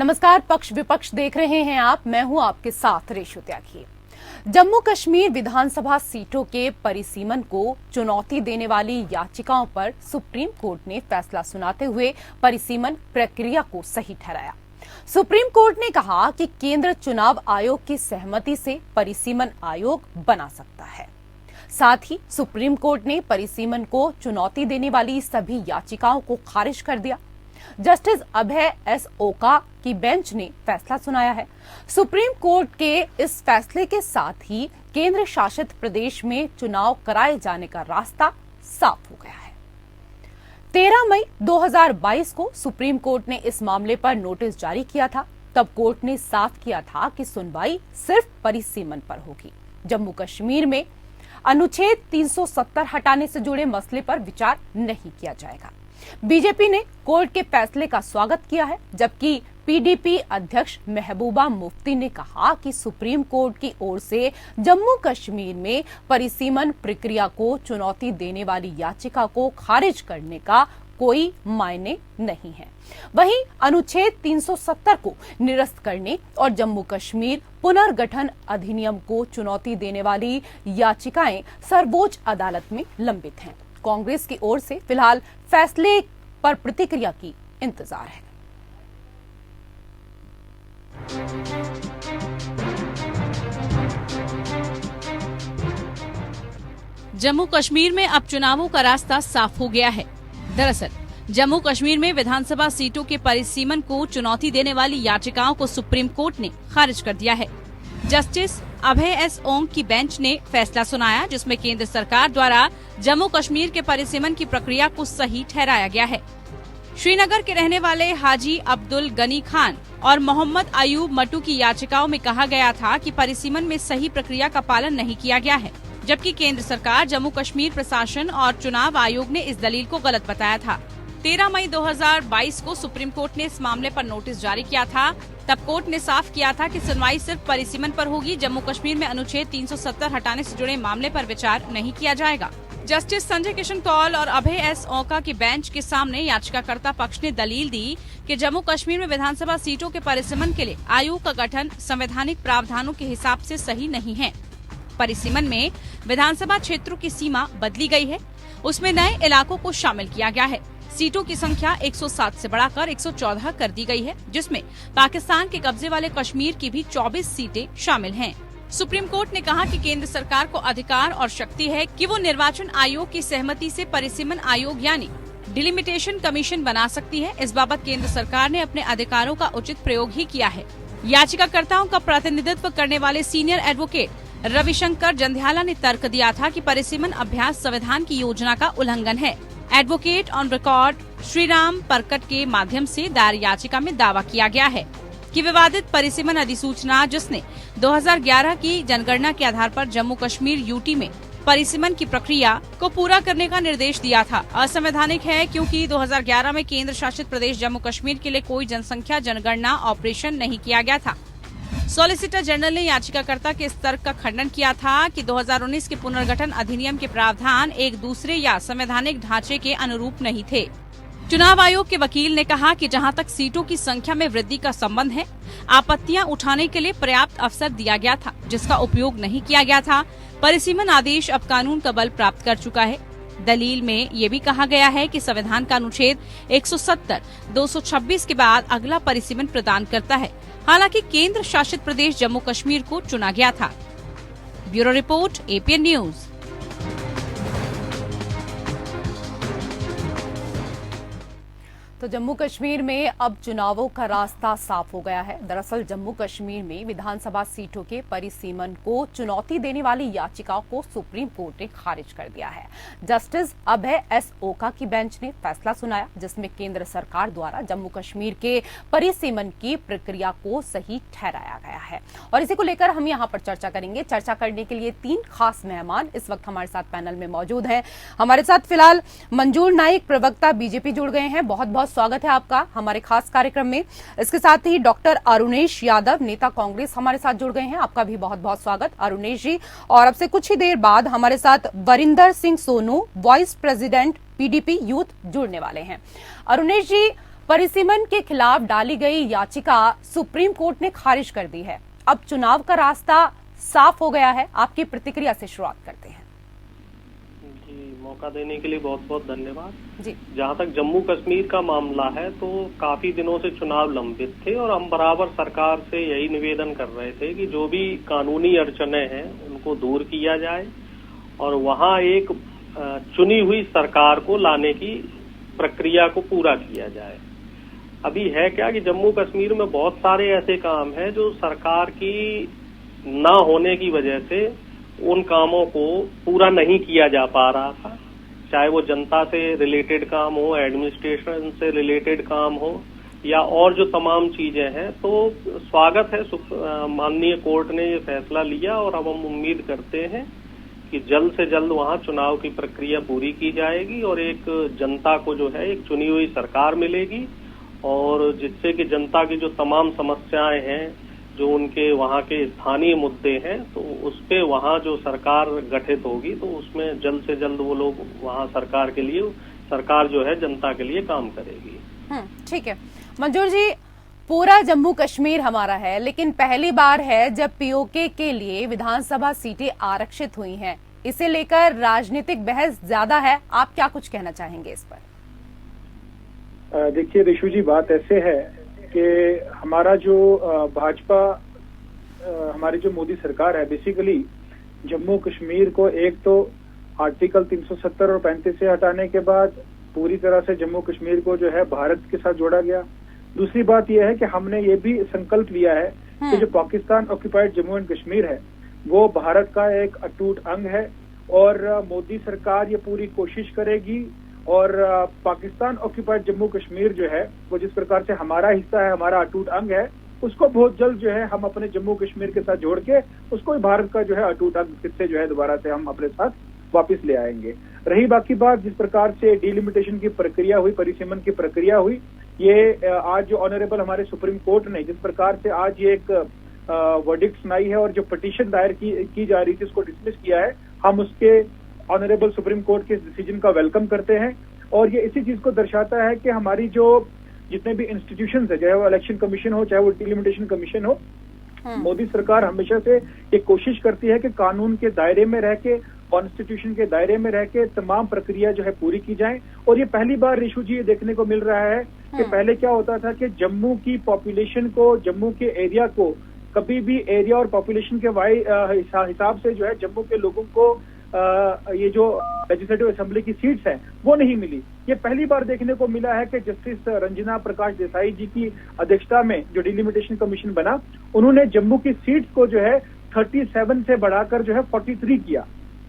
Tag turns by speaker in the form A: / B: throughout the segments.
A: नमस्कार, पक्ष विपक्ष देख रहे हैं आप। मैं हूं आपके साथ रेशु त्यागी। जम्मू कश्मीर विधानसभा सीटों के परिसीमन को चुनौती देने वाली याचिकाओं पर सुप्रीम कोर्ट ने फैसला सुनाते हुए परिसीमन प्रक्रिया को सही ठहराया। सुप्रीम कोर्ट ने कहा कि केंद्र चुनाव आयोग की सहमति से परिसीमन आयोग बना सकता है। साथ ही सुप्रीम कोर्ट ने परिसीमन को चुनौती देने वाली सभी याचिकाओं को खारिज कर दिया। जस्टिस अभय एस ओका की बेंच ने फैसला सुनाया है। सुप्रीम कोर्ट के इस फैसले के साथ ही केंद्र शासित प्रदेश में चुनाव कराए जाने का रास्ता साफ हो गया है। 13 मई 2022 को सुप्रीम कोर्ट ने इस मामले पर नोटिस जारी किया था। तब कोर्ट ने साफ किया था कि सुनवाई सिर्फ परिसीमन पर होगी। जम्मू कश्मीर में अनुच्छेद 370 हटाने से जुड़े मसले पर विचार नहीं किया जाएगा। बीजेपी ने कोर्ट के फैसले का स्वागत किया है, जबकि पीडीपी अध्यक्ष महबूबा मुफ्ती ने कहा कि सुप्रीम कोर्ट की ओर से जम्मू कश्मीर में परिसीमन प्रक्रिया को चुनौती देने वाली याचिका को खारिज करने का कोई मायने नहीं है। वहीं अनुच्छेद 370 को निरस्त करने और जम्मू कश्मीर पुनर्गठन अधिनियम को चुनौती देने वाली याचिकाएं सर्वोच्च अदालत में लंबित हैं। कांग्रेस की ओर से फिलहाल फैसले पर प्रतिक्रिया की इंतजार है।
B: जम्मू कश्मीर में अब चुनावों का रास्ता साफ हो गया है। दरअसल जम्मू कश्मीर में विधानसभा सीटों के परिसीमन को चुनौती देने वाली याचिकाओं को सुप्रीम कोर्ट ने खारिज कर दिया है। जस्टिस अभय एस ओंग की बेंच ने फैसला सुनाया, जिसमें केंद्र सरकार द्वारा जम्मू कश्मीर के परिसीमन की प्रक्रिया को सही ठहराया गया है। श्रीनगर के रहने वाले हाजी अब्दुल गनी खान और मोहम्मद अयूब मट्टू की याचिकाओं में कहा गया था कि परिसीमन में सही प्रक्रिया का पालन नहीं किया गया है, जबकि केंद्र सरकार, जम्मू कश्मीर प्रशासन और चुनाव आयोग ने इस दलील को गलत बताया था। 13 मई 2022 को सुप्रीम कोर्ट ने इस मामले पर नोटिस जारी किया था। तब कोर्ट ने साफ किया था कि सुनवाई सिर्फ परिसीमन पर होगी। जम्मू कश्मीर में अनुच्छेद 370 हटाने से जुड़े मामले पर विचार नहीं किया जाएगा। जस्टिस संजय किशन कौल और अभय एस ओका की बेंच के सामने याचिकाकर्ता पक्ष ने दलील दी कि जम्मू कश्मीर में विधानसभा सीटों के परिसीमन के लिए आयोग का गठन संवैधानिक प्रावधानों के हिसाब से सही नहीं है। परिसीमन में विधानसभा क्षेत्रों की सीमा बदली गई है। उसमें नए इलाकों को शामिल किया गया है। सीटों की संख्या 107 से बढ़ाकर 114 कर दी गई है, जिसमें पाकिस्तान के कब्जे वाले कश्मीर की भी 24 सीटें शामिल हैं। सुप्रीम कोर्ट ने कहा कि केंद्र सरकार को अधिकार और शक्ति है कि वो निर्वाचन आयोग की सहमति से परिसीमन आयोग यानी डिलिमिटेशन कमीशन बना सकती है। इस बाबत केंद्र सरकार ने अपने अधिकारों का उचित प्रयोग ही किया है। याचिकाकर्ताओं का प्रतिनिधित्व करने वाले सीनियर एडवोकेट रविशंकर जंध्याला ने तर्क दिया था कि परिसीमन अभ्यास संविधान की योजना का उल्लंघन है। एडवोकेट ऑन रिकॉर्ड श्रीराम परकट के माध्यम से दायर याचिका में दावा किया गया है कि विवादित परिसीमन अधिसूचना, जिसने 2011 की जनगणना के आधार पर जम्मू कश्मीर यूटी में परिसीमन की प्रक्रिया को पूरा करने का निर्देश दिया था, असंवैधानिक है, क्योंकि 2011 में केंद्र शासित प्रदेश जम्मू कश्मीर के लिए कोई जनसंख्या जनगणना ऑपरेशन नहीं किया गया था। सॉलिसिटर जनरल ने याचिकाकर्ता के इस तर्क का खंडन किया था कि 2019 के पुनर्गठन अधिनियम के प्रावधान एक दूसरे या संवैधानिक ढांचे के अनुरूप नहीं थे। चुनाव आयोग के वकील ने कहा कि जहां तक सीटों की संख्या में वृद्धि का संबंध है, आपत्तियां उठाने के लिए पर्याप्त अवसर दिया गया था, जिसका उपयोग नहीं किया गया था। परिसीमन आदेश अब कानून का बल प्राप्त कर चुका है। दलील में ये भी कहा गया है कि संविधान का अनुच्छेद 170, 226 के बाद अगला परिसीमन प्रदान करता है। हालांकि केंद्र शासित प्रदेश जम्मू कश्मीर को चुना गया था। Bureau report, APN news.
A: तो जम्मू कश्मीर में अब चुनावों का रास्ता साफ हो गया है। दरअसल जम्मू कश्मीर में विधानसभा सीटों के परिसीमन को चुनौती देने वाली याचिकाओं को सुप्रीम कोर्ट ने खारिज कर दिया है। जस्टिस अभय एस ओका की बेंच ने फैसला सुनाया, जिसमें केंद्र सरकार द्वारा जम्मू कश्मीर के परिसीमन की प्रक्रिया को सही ठहराया गया है। और इसी को लेकर हम यहाँ पर चर्चा करेंगे। चर्चा करने के लिए 3 खास मेहमान इस वक्त हमारे साथ पैनल में मौजूद हैं। हमारे साथ फिलहाल मंजूर नाइक, प्रवक्ता बीजेपी, जुड़ गए हैं। बहुत बहुत स्वागत है आपका हमारे खास कार्यक्रम में। इसके साथ ही डॉक्टर अरुणेश यादव, नेता कांग्रेस, हमारे साथ जुड़ गए हैं। आपका भी बहुत बहुत स्वागत अरुणेश जी। और अब से कुछ ही देर बाद हमारे साथ Varinder Singh Sonu, vice president PDP youth, जुड़ने वाले हैं। अरुणेश जी, परिसीमन के खिलाफ डाली गई याचिका सुप्रीम कोर्ट ने खारिज कर दी है। अब चुनाव का रास्ता साफ हो गया है। आपकी प्रतिक्रिया से शुरुआत करते हैं।
C: जी, मौका देने के लिए बहुत बहुत धन्यवाद।
A: जी,
C: जहाँ तक जम्मू कश्मीर का मामला है तो काफी दिनों से चुनाव लंबित थे और हम बराबर सरकार से यही निवेदन कर रहे थे कि जो भी कानूनी अड़चनें हैं उनको दूर किया जाए और वहाँ एक चुनी हुई सरकार को लाने की प्रक्रिया को पूरा किया जाए। अभी है क्या कि जम्मू कश्मीर में बहुत सारे ऐसे काम हैं जो सरकार की ना होने की वजह से उन कामों को पूरा नहीं किया जा पा रहा था, चाहे वो जनता से रिलेटेड काम हो, एडमिनिस्ट्रेशन से रिलेटेड काम हो या और जो तमाम चीजें हैं। तो स्वागत है, माननीय कोर्ट ने ये फैसला लिया और अब हम उम्मीद करते हैं कि जल्द से जल्द वहां चुनाव की प्रक्रिया पूरी की जाएगी और एक जनता को जो है एक चुनी हुई सरकार मिलेगी और जिससे कि जनता की जो तमाम समस्याएं हैं, जो उनके वहाँ के स्थानीय मुद्दे हैं, तो उस पे वहाँ जो सरकार गठित होगी तो उसमें जल्द से जल्द वो लोग वहाँ सरकार जो है जनता के लिए काम करेगी।
A: ठीक है मंजूर जी, पूरा जम्मू कश्मीर हमारा है, लेकिन पहली बार है जब पीओके के लिए विधानसभा सीटें आरक्षित हुई हैं। इसे लेकर राजनीतिक बहस ज्यादा है, आप क्या कुछ कहना चाहेंगे इस पर?
D: देखिए रिशु जी, बात ऐसे है कि हमारा जो भाजपा हमारी जो मोदी सरकार है, बेसिकली जम्मू कश्मीर को एक तो आर्टिकल 370 और 35 से हटाने के बाद पूरी तरह से जम्मू कश्मीर को जो है भारत के साथ जोड़ा गया। दूसरी बात यह है कि हमने ये भी संकल्प लिया है कि जो पाकिस्तान ऑक्युपाइड जम्मू एंड कश्मीर है वो भारत का एक अटूट अंग है और मोदी सरकार ये पूरी कोशिश करेगी और पाकिस्तान ऑक्युपाइड जम्मू कश्मीर जो है वो जिस प्रकार से हमारा हिस्सा है, हमारा अटूट अंग है, उसको बहुत जल्द जो है हम अपने जम्मू कश्मीर के साथ जोड़ के उसको भारत का जो है अटूट अंग फिर से जो है दोबारा से हम अपने साथ वापस ले आएंगे। रही बाकी बात, जिस प्रकार से डिलिमिटेशन की प्रक्रिया हुई, परिसीमन की प्रक्रिया हुई, ये आज जो ऑनरेबल हमारे सुप्रीम कोर्ट ने जिस प्रकार से आज ये एक वर्डिक्ट सुनाई है और जो पिटीशन दायर की जा रही थी उसको डिसमिस किया है, हम उसके ऑनरेबल सुप्रीम कोर्ट के डिसीजन का वेलकम करते हैं। और ये इसी चीज को दर्शाता है कि हमारी जो जितने भी इंस्टीट्यूशंस है, चाहे वो इलेक्शन कमीशन हो, चाहे वो डिलिमिटेशन कमीशन हो, मोदी सरकार हमेशा से ये कोशिश करती है कि कानून के दायरे में रह के, कॉन्स्टिट्यूशन के दायरे में रह के तमाम प्रक्रिया जो है पूरी की जाए। और ये पहली बार रिशु जी ये देखने को मिल रहा है कि पहले क्या होता था कि जम्मू की पॉपुलेशन को, जम्मू के एरिया को कभी भी एरिया और पॉपुलेशन के हिसाब से जो है जम्मू के लोगों को ये जो लेजिस्लेटिव असेंबली की सीट्स हैं वो नहीं मिली। ये पहली बार देखने को मिला है कि जस्टिस रंजना प्रकाश देसाई जी की अध्यक्षता में जो डिलिमिटेशन कमीशन बना, उन्होंने जम्मू की सीट्स को जो है 37 से बढ़ाकर जो है 43 किया।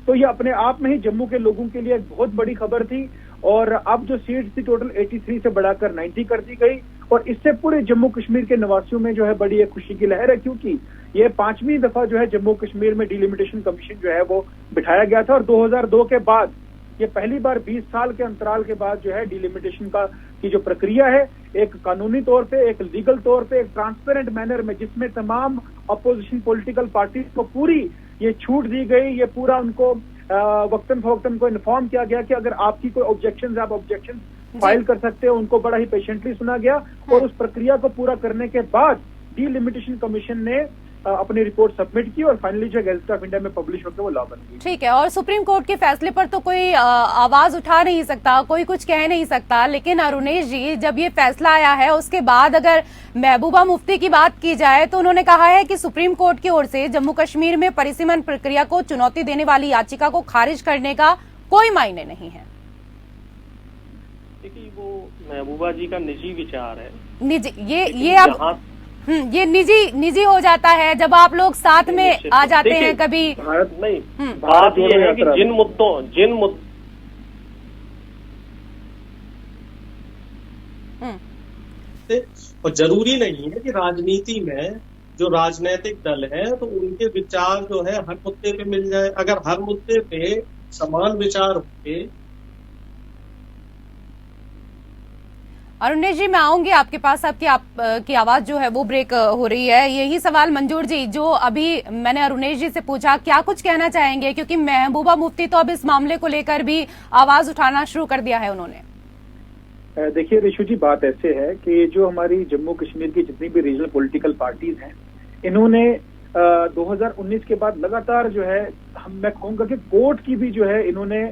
D: तो ये अपने आप में ही जम्मू के लोगों के लिए एक बहुत बड़ी खबर थी। और अब जो सीट्स थी टोटल 83 से बढ़ाकर 90 कर दी गई और इससे पूरे जम्मू कश्मीर के निवासियों में जो है बड़ी एक खुशी की लहर है, क्योंकि ये 5वीं दफा जो है जम्मू कश्मीर में डिलिमिटेशन कमीशन जो है वो बिठाया गया था। और 2002 के बाद ये पहली बार 20 साल के अंतराल के बाद जो है डिलिमिटेशन की जो प्रक्रिया है एक कानूनी तौर पे, एक लीगल तौर पे, एक ट्रांसपेरेंट मैनर में, जिसमें तमाम अपोजिशन पॉलिटिकल पार्टीज को पूरी ये छूट दी गई, ये पूरा उनको वक्तन फवक्तन को इन्फॉर्म किया गया कि अगर आपकी कोई ऑब्जेक्शन, आप ऑब्जेक्शन फाइल कर सकते हो, उनको बड़ा ही पेशेंटली सुना गया। और उस प्रक्रिया को पूरा करने के बाद डिलिमिटेशन कमीशन ने अपनी रिपोर्ट सबमिट की और फाइनली जो गैजेट ऑफ इंडिया में पब्लिश होकर वो लॉ बन गई।
A: ठीक है, और सुप्रीम कोर्ट के फैसले पर तो कोई आवाज उठा नहीं सकता, कोई कुछ कह नहीं सकता, लेकिन अरुणेश जी, जब ये फैसला आया है उसके बाद अगर महबूबा मुफ्ती की बात की जाए तो उन्होंने कहा है कि सुप्रीम कोर्ट की ओर से जम्मू कश्मीर में परिसीमन प्रक्रिया को चुनौती देने वाली याचिका को खारिज करने का कोई मायने नहीं है।
C: देखिए, वो महबूबा जी का निजी विचार है,
A: निजी ये अब ये निजी हो जाता है जब आप लोग साथ में आ जाते हैं कभी।
C: भारत नहीं, बात ये है कि जिन मुद्दों और जरूरी नहीं है कि राजनीति में जो राजनीतिक दल है तो उनके विचार जो है हर मुद्दे पे मिल जाए। अगर हर मुद्दे पे समान विचार होंगे।
A: अरुणेश जी, मैं आऊंगी आपके पास, आपकी आवाज जो है वो ब्रेक हो रही है। यही सवाल मंजूर जी, जो अभी मैंने अरुणेश जी से पूछा, क्या कुछ कहना चाहेंगे, क्योंकि महबूबा मुफ्ती तो अब इस मामले को लेकर भी आवाज उठाना शुरू कर दिया है उन्होंने।
D: देखिए ऋषु जी, बात ऐसे है कि जो हमारी जम्मू कश्मीर की जितनी भी रीजनल पॉलिटिकल पार्टीज हैं, इन्होंने 2019 के बाद लगातार जो है, मैं कहूँगा कि कोर्ट की भी जो है इन्होंने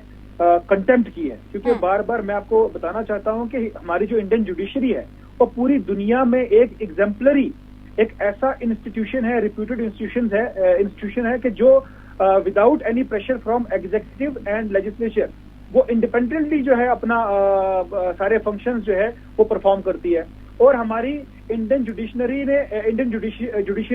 D: कंटेम्प्ट की है। क्योंकि बार बार मैं आपको बताना चाहता हूँ कि हमारी जो इंडियन जुडिशरी है वो पूरी दुनिया में एक एग्जाम्पलरी, एक ऐसा इंस्टीट्यूशन है, रिप्यूटेड इंस्टीट्यूशन है कि जो without any pressure from executive and legislature वो इंडिपेंडेंटली जो है अपना सारे फंक्शंस जो है वो परफॉर्म करती है। और हमारी इंडियन जुडिशरी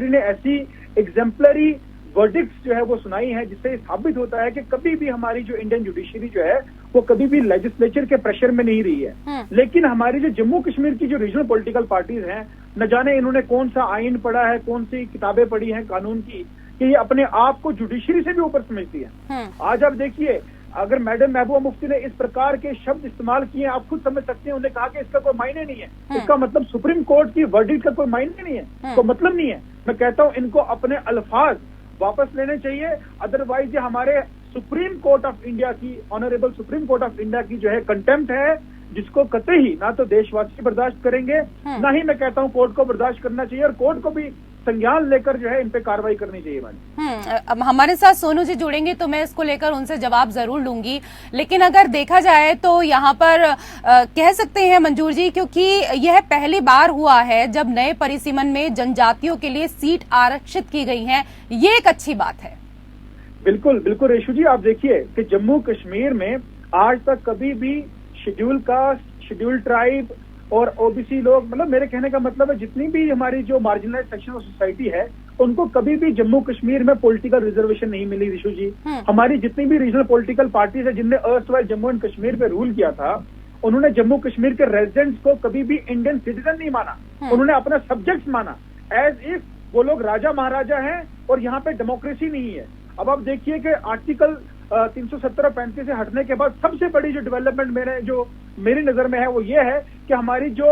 D: ने ऐसी एग्जाम्पलरी वर्डिक्ट्स जो है वो सुनाई है, जिससे साबित होता है कि कभी भी हमारी जो इंडियन जुडिशरी जो है वो कभी भी लेजिस्लेचर के प्रेशर में नहीं रही है। लेकिन हमारी जो जम्मू कश्मीर की जो रीजनल पॉलिटिकल पार्टीज हैं, न जाने इन्होंने कौन सा आइन पढ़ा है, कौन सी किताबें पढ़ी हैं कानून की, कि ये अपने आप को जुडिशरी से भी ऊपर समझती है। आज आप देखिए, अगर मैडम महबूबा मुफ्ती ने इस प्रकार के शब्द इस्तेमाल किए, आप खुद समझ सकते हैं, उन्होंने कहा कि इसका कोई मायने नहीं है, इसका मतलब सुप्रीम कोर्ट की वर्डिक्ट का कोई मायने नहीं है, कोई मतलब नहीं है। मैं कहता हूं इनको अपने अल्फाज वापस लेने चाहिए, अदरवाइज ये हमारे सुप्रीम कोर्ट ऑफ इंडिया की, honourable supreme court of India की जो है कंटेम्प्ट है, जिसको कतई ही ना तो देशवासी बर्दाश्त करेंगे, ना ही मैं कहता हूं कोर्ट को बर्दाश्त करना चाहिए, और कोर्ट को भी संज्ञान लेकर जो है इन पे कार्रवाई करनी चाहिए।
A: अब हमारे साथ सोनू जी जुड़ेंगे तो मैं इसको लेकर उनसे जवाब जरूर लूंगी, लेकिन अगर देखा जाए तो यहाँ पर कह सकते हैं मंजूर जी, क्योंकि यह पहली बार हुआ है जब नए परिसीमन में जनजातियों के लिए सीट आरक्षित की गई है, ये एक अच्छी बात है।
D: बिल्कुल बिल्कुल रेशु जी, आप देखिए कि जम्मू कश्मीर में आज तक कभी भी शेड्यूल कास्ट, शेड्यूल ट्राइब और ओबीसी लोग, मतलब मेरे कहने का मतलब है जितनी भी हमारी जो मार्जिनलाइज्ड सेक्शन ऑफ सोसाइटी है, उनको कभी भी जम्मू कश्मीर में पॉलिटिकल रिजर्वेशन नहीं मिली ऋषु जी। हमारी जितनी भी रीजनल पॉलिटिकल पार्टीज है जिनने अर्स्टवाइल जम्मू एंड कश्मीर पे रूल किया था, उन्होंने जम्मू कश्मीर के रेजिडेंट्स को कभी भी इंडियन सिटीजन नहीं माना, उन्होंने अपना सब्जेक्ट्स माना, एज इफ वो लोग राजा महाराजा हैं और यहाँ पे डेमोक्रेसी नहीं है। अब आप देखिए कि आर्टिकल 370 और 35 से हटने के बाद सबसे बड़ी जो डेवलपमेंट मेरी नजर में है वो ये है कि हमारी जो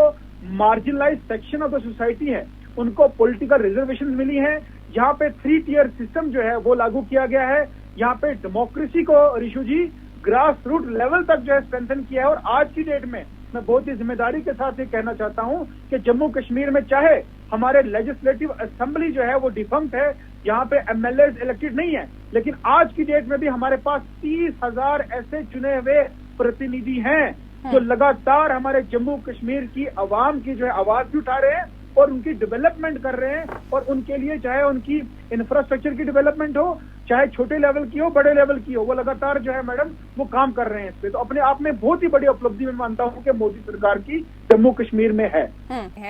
D: marginalised section of the society है उनको पॉलिटिकल रिजर्वेशन मिली है। यहाँ पे 3 टियर सिस्टम जो है वो लागू किया गया है। यहाँ पे डेमोक्रेसी को ऋषु जी ग्रास रूट लेवल तक जो है स्ट्रेंथन किया है। और आज की डेट में मैं बहुत ही जिम्मेदारी के साथ ये कहना चाहता हूँ कि जम्मू कश्मीर में चाहे हमारे लेजिस्लेटिव असेंबली जो है वो डिफंक्ट है, यहाँ पे एमएलए इलेक्टेड नहीं है, लेकिन आज की डेट में भी हमारे पास 30,000 ऐसे चुने हुए प्रतिनिधि हैं जो लगातार हमारे जम्मू कश्मीर की आवाम की जो है आवाज भी उठा रहे हैं और उनकी डेवलपमेंट कर रहे हैं। और उनके लिए चाहे उनकी इंफ्रास्ट्रक्चर की डेवलपमेंट हो, चाहे छोटे लेवल की हो, बड़े लेवल की हो, वो लगातार जो है मैडम वो काम कर रहे हैं इस पे। तो अपने आप में बहुत ही बड़ी उपलब्धि मैं मानता हूँ कि मोदी सरकार की जम्मू कश्मीर में है।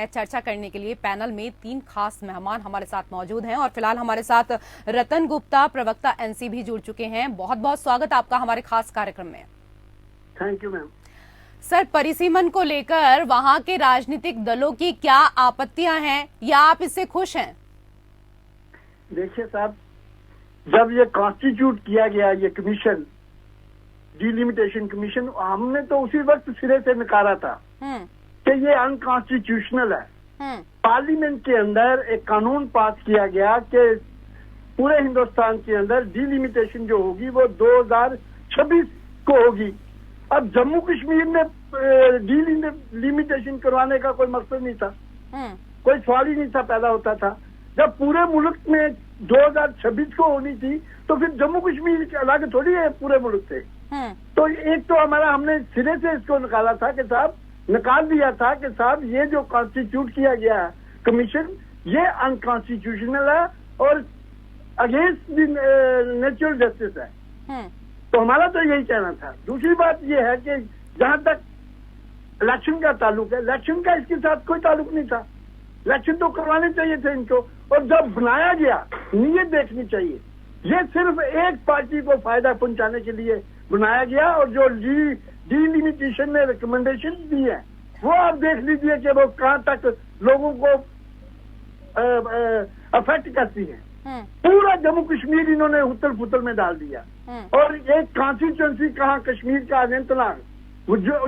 A: चर्चा करने के लिए पैनल में 3 खास मेहमान हमारे साथ मौजूद हैं और फिलहाल हमारे साथ रतन गुप्ता, प्रवक्ता एनसी भी जुड़ चुके हैं। बहुत बहुत स्वागत आपका हमारे खास कार्यक्रम में।
E: Thank you ma'am.
A: सर, परिसीमन को लेकर वहां के राजनीतिक दलों की क्या आपत्तियां हैं या आप इससे खुश हैं?
E: देखिए साहब, जब ये कॉन्स्टिट्यूट किया गया ये कमीशन, डिलिमिटेशन कमीशन, हमने तो उसी वक्त सिरे से नकारा था कि ये अनकॉन्स्टिट्यूशनल है। पार्लियामेंट के अंदर एक कानून पास किया गया कि पूरे हिंदुस्तान के अंदर डिलिमिटेशन जो होगी वो 2026 को होगी। अब जम्मू कश्मीर में डिलिमिटेशन करवाने का कोई मकसद नहीं था, कोई सवाल ही नहीं था पैदा होता था। जब पूरे मुल्क में 2026 को होनी थी तो फिर जम्मू कश्मीर के अलग थोड़ी है पूरे मुल्क से। तो एक तो हमारा हमने सिरे से इसको निकाला था कि साहब, निकाल दिया था कि साहब ये जो कॉन्स्टिट्यूट किया गया है कमीशन, ये अनकॉन्स्टिट्यूशनल है और अगेंस्ट द नेचुरल जस्टिस है। तो हमारा तो यही कहना था। दूसरी बात यह है कि जहां तक इलेक्शन का ताल्लुक है, इलेक्शन का इसके साथ कोई ताल्लुक नहीं था। इलेक्शन तो करवाने चाहिए थे इनको, और जब बनाया गया नीयत देखनी चाहिए। ये सिर्फ एक पार्टी को फायदा पहुंचाने के लिए बनाया गया, और जो डिलिमिटेशन ने रिकमेंडेशन दी है वो आप देख लीजिए कि वो कहां तक लोगों को अफेक्ट करती है। पूरा जम्मू कश्मीर इन्होंने हुतल फुतल में डाल दिया। और एक कॉन्स्टिट्यूंसी कहाँ कश्मीर का अनंतनाग,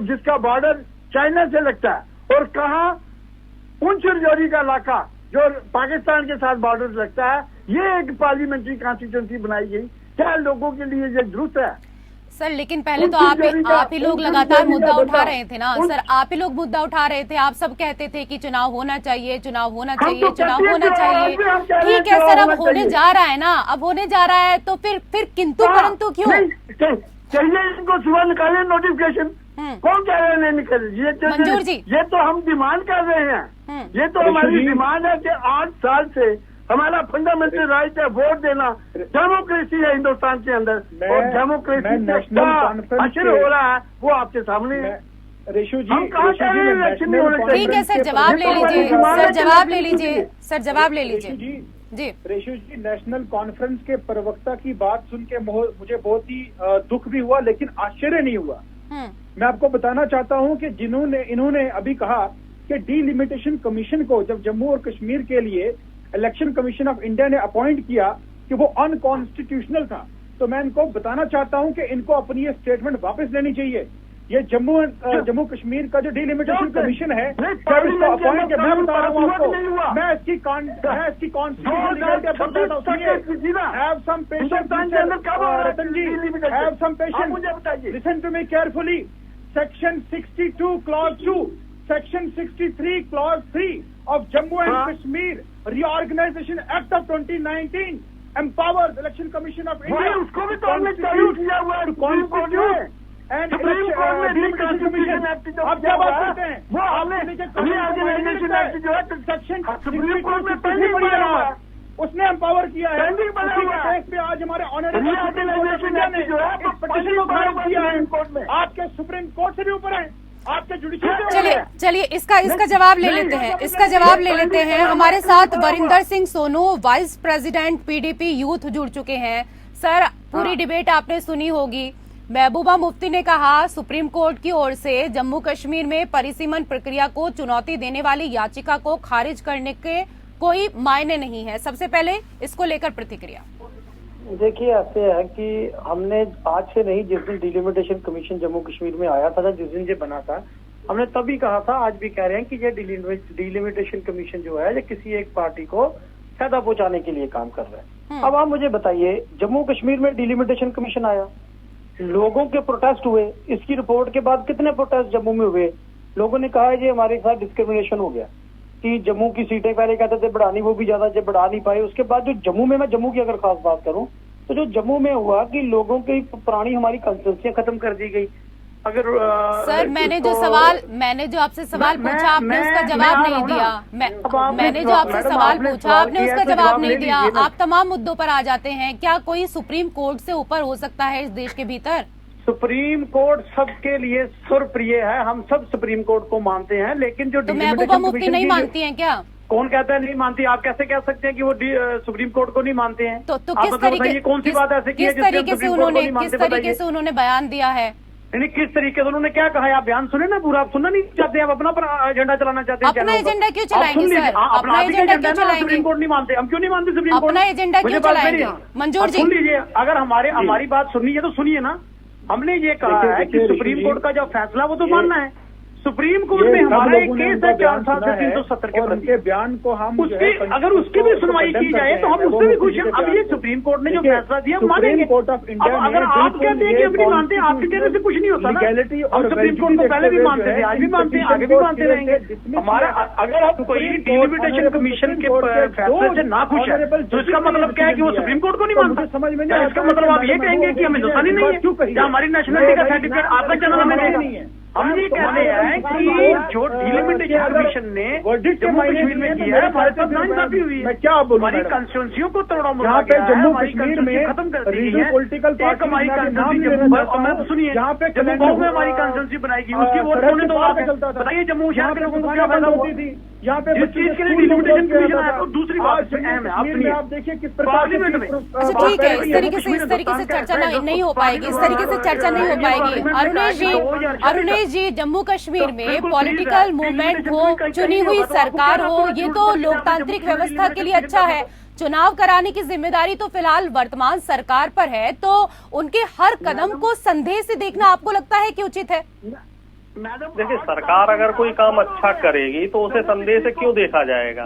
E: जिसका बॉर्डर चाइना से लगता है, और कहाँ पुंछ राजौरी का इलाका जो पाकिस्तान के साथ बॉर्डर लगता है, ये एक पार्लियामेंट्री कॉन्स्टिट्यूंसी बनाई गई। क्या लोगों के लिए ये दुरुस्त है?
A: सर लेकिन पहले तो आप ही लोग लगातार मुद्दा उठा रहे थे ना सर, आप ही लोग मुद्दा उठा रहे थे, आप सब कहते थे कि चुनाव होना चाहिए, चुनाव होना चाहिए, चुनाव होना चाहिए। ठीक है सर, अब होने जा रहा है ना, अब होने जा रहा है तो फिर किंतु परंतु क्यों?
E: चाहिए इनको सुबह निकाले नोटिफिकेशन, कौन कह रहे हैं नहीं निकले?
A: मंजूर जी,
E: ये तो हम डिमांड कर रहे हैं, ये तो हमारी डिमांड है कि 8 साल से हमारा फंडामेंटल राइट है वोट देना, डेमोक्रेसी है हिंदुस्तान के अंदर, और डेमोक्रेसी का असर हो रहा है वो आपके सामने है।
D: रेशु जी,
E: हम कहाँ कह रहे हैं इलेक्शन नहीं होने चाहिए?
A: ठीक है सर, जवाब ले लीजिए सर, जवाब ले लीजिए सर, जवाब ले लीजिए जी।
D: रेशु जी, नेशनल कॉन्फ्रेंस के प्रवक्ता की बात सुन के मुझे बहुत ही दुख भी हुआ, लेकिन आश्चर्य नहीं हुआ। मैं आपको बताना चाहता हूं कि इन्होंने अभी कहा कि डीलिमिटेशन कमीशन को जब जम्मू और कश्मीर के लिए इलेक्शन कमीशन ऑफ इंडिया ने अपॉइंट किया कि वो अनकॉन्स्टिट्यूशनल था, तो मैं इनको बताना चाहता हूं कि इनको अपनी ये स्टेटमेंट वापस लेनी चाहिए। ये जम्मू कश्मीर का जो डीलिमिटेशन कमीशन है, जब इसको अपॉइंट किया, मैं बता रहा हूँ आपको, मैं इसकी constitutional have some patience Ratan ji, have some patience, listen to me carefully. Section 62 clause 2, section 63 clause 3 of Jammu and Kashmir Reorganization Act of 2019 empowers Election Commission of India
E: उसको भी तोड़ने चाहिए किया हुआ है
D: constitute and Election Commission। आप क्या बात करते हैं?
E: वो हमने
D: सेक्शन पढ़ रहा है, उसने एम्पावर किया है, उसी के बेस पे आज हमारे ऑनरेबल ने पिटीशन को खारिज किया है। आपके सुप्रीम कोर्ट से भी ऊपर है, आपके जुडिशियल।
A: चलिए इसका जवाब ले लेते हैं, इसका जवाब ले लेते हैं। हमारे साथ Varinder Singh Sonu, vice president PDP youth जुड़ चुके हैं। सर, पूरी डिबेट आपने सुनी होगी। महबूबा मुफ्ती ने कहा सुप्रीम कोर्ट की ओर से जम्मू कश्मीर में परिसीमन प्रक्रिया को चुनौती देने वाली याचिका को खारिज करने के कोई मायने नहीं है। सबसे पहले इसको लेकर प्रतिक्रिया।
F: देखिए, ऐसे है कि हमने आज से नहीं, जिस दिन डिलिमिटेशन कमीशन जम्मू कश्मीर में आया था, जिस दिन ये बना था, हमने तभी कहा था, आज भी कह रहे हैं कि ये डिलिमिटेशन कमीशन जो है ये किसी एक पार्टी को फायदा पहुंचाने के लिए काम कर रहा है। अब आप मुझे बताइए, जम्मू कश्मीर में डिलिमिटेशन कमीशन आया, लोगों के प्रोटेस्ट हुए, इसकी रिपोर्ट के बाद कितने प्रोटेस्ट जम्मू में हुए? लोगों ने कहा ये हमारे साथ डिस्क्रिमिनेशन हो गया कि जम्मू की सीटें पहले कहते थे बढ़ानी, वो भी ज्यादा जब बढ़ा नहीं पाए। उसके बाद जो जम्मू में, मैं जम्मू की अगर खास बात करूं तो जो जम्मू में हुआ कि लोगों की पुरानी हमारी कंस्टिट्यूंसियां खत्म कर दी गई। अगर
A: सर, मैंने जो आपसे सवाल पूछा आपने उसका जवाब नहीं दिया। मैंने जो आपसे सवाल पूछा आपने उसका जवाब नहीं दिया। आप तमाम मुद्दों पर आ जाते हैं। क्या कोई सुप्रीम कोर्ट से ऊपर हो सकता है इस देश के भीतर?
F: सुप्रीम कोर्ट सबके लिए सुरप्रिय है, हम सब सुप्रीम कोर्ट को मानते हैं, लेकिन जो
A: महबूबा मुफ्ती नहीं मानती हैं क्या?
F: कौन कहता है नहीं मानती? आप कैसे कह सकते हैं कि वो सुप्रीम कोर्ट को नहीं मानते हैं?
A: तो किस तरीके,
F: कौन सी बात ऐसे
A: किस तरीके से उन्होंने बयान दिया है?
F: नहीं, किस तरीके से उन्होंने क्या कहा है? आप बयान सुने ना पूरा, आप सुनना नहीं चाहते, आप अपना एजेंडा चलाना चाहते हैं।
A: अपना एजेंडा क्यों चलाएंगे सर? अपना एजेंडा क्यों चलाएंगे?
F: सुप्रीम कोर्ट नहीं मानते, हम क्यों नहीं मानते सुप्रीम कोर्ट?
A: अपना एजेंडा क्यों चलाएंगे? मंजूर जी,
F: सुन लीजिए, अगर हमारी बात सुननी है तो सुनिए ना। हमने ये कहा है कि सुप्रीम कोर्ट का जो फैसला वो तो मानना है। सुप्रीम कोर्ट में हमारा एक केस है 4 साल से 370 के प्रति
D: बयान को हम
F: उसकी अगर उसकी भी सुनवाई की जाए तो हम उससे भी खुश हैं। अब ये सुप्रीम कोर्ट ने जो फैसला दिया मानेंगे।
D: कोर्ट ऑफ इंडिया,
F: अगर आप कहते हैं कि हम नहीं मानते, आपके कहने से कुछ नहीं होता ना। हम सुप्रीम कोर्ट को पहले भी मानते थे, आज भी मानते हैं, आगे भी मानते रहेंगे। हमारा अगर हम कोई डिलिमिटेशन कमीशन के फैसले से ना खुश है तो इसका मतलब क्या है कि वो सुप्रीम कोर्ट को नहीं मानता?
D: समझ में
F: नहीं। इसका मतलब आप ये कहेंगे कि हम हिंदुस्तानी नहीं है, या हमारी नेशनलिटी का सर्टिफिकेट आपका चैनल हमें देगा? हम ये कहते हैं कि जो डिलिमिटेशन कमीशन ने जम्मू कश्मीर में किया है, हमारे साथ नाइंसाफी हुई है।
D: क्या बोलूं,
F: हमारी कॉन्स्टिट्यूंसियों को तोड़ा
D: यहाँ पे जम्मू कश्मीर में
F: खत्म कर दी है।
D: पॉलिटिकल
F: एक हमारी कॉन्स्टिट्यूंसी सुनिए,
D: यहाँ पे
F: जम्मू में हमारी कॉन्स्टिट्यूंसी बनाएगी, उसकी वोट होने तो बताइए जम्मू शहर के लोगों को क्या फायदा होती थी?
D: यहाँ पे
F: जिस चीज के लिए डिलिमिटेशन कमीशन आया। तो दूसरी बात अहम है, आप
D: देखिए किस प्रकार
F: पार्लियामेंट में।
A: अच्छा ठीक है, इस तरीके से चर्चा नहीं हो पाएगी, इस तरीके से चर्चा नहीं हो पाएगी। अरुणेश जी, जम्मू कश्मीर में पॉलिटिकल मूवमेंट हो, चुनी हुई सरकार हो, ये तो लोकतांत्रिक व्यवस्था के लिए अच्छा है। चुनाव कराने की जिम्मेदारी तो फिलहाल वर्तमान सरकार पर है, तो उनके हर कदम को संदेह से देखना आपको लगता है कि उचित है?
C: देखिए, सरकार अगर कोई काम अच्छा करेगी तो उसे संदेह से क्यों देखा जाएगा?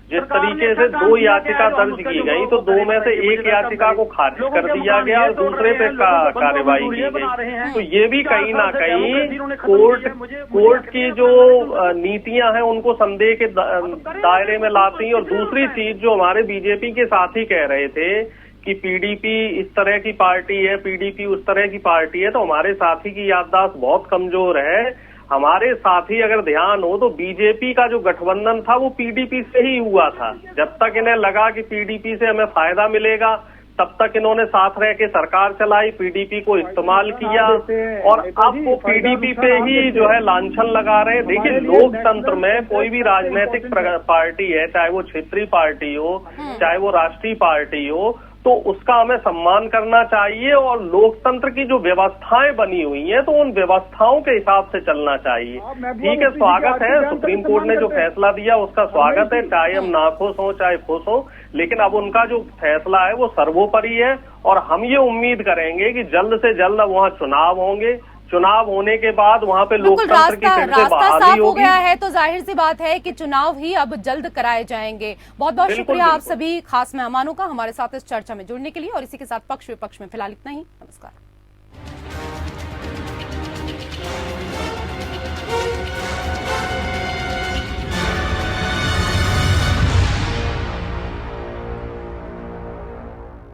C: जिस तरीके से 2 याचिका दर्ज की गई तो 2 में से एक याचिका को खारिज कर दिया गया और दूसरे पे कार्यवाही की गई। तो ये भी कहीं ना कहीं कोर्ट की जो नीतियां हैं उनको संदेह के दायरे में लाती। और दूसरी चीज जो हमारे बीजेपी के साथी कह रहे थे कि पीडीपी इस तरह की पार्टी है, पीडीपी उस तरह की पार्टी है, तो हमारे साथी की याददाश्त बहुत कमजोर है। हमारे साथी अगर ध्यान हो तो बीजेपी का जो गठबंधन था वो पीडीपी से ही हुआ था। जब तक इन्हें लगा कि पीडीपी से हमें फायदा मिलेगा तब तक इन्होंने साथ रह के सरकार चलाई, पीडीपी को इस्तेमाल किया और अब वो पीडीपी पे ही जो है लांछन लगा रहे हैं। देखिए, लोकतंत्र में कोई भी राजनीतिक पार्टी है, चाहे वो क्षेत्रीय पार्टी हो, चाहे वो राष्ट्रीय पार्टी हो, तो उसका हमें सम्मान करना चाहिए और लोकतंत्र की जो व्यवस्थाएं बनी हुई हैं तो उन व्यवस्थाओं के हिसाब से चलना चाहिए। ठीक है, स्वागत है, सुप्रीम कोर्ट ने जो फैसला दिया उसका स्वागत है, चाहे हम नाखुश हों चाहे खुश हों, लेकिन अब उनका जो फैसला है वो सर्वोपरि है। और हम ये उम्मीद करेंगे कि जल्द से जल्द वहाँ चुनाव होंगे, चुनाव होने के बाद वहाँ पे लोकतंत्र की फिर से बहाली
A: साफ हो
C: होगी।
A: गया है तो जाहिर सी बात है कि चुनाव ही अब जल्द कराए जाएंगे। बहुत बहुत शुक्रिया आप सभी खास मेहमानों का हमारे साथ इस चर्चा में जुड़ने के लिए। और इसी के साथ पक्ष विपक्ष में फिलहाल इतना ही। नमस्कार।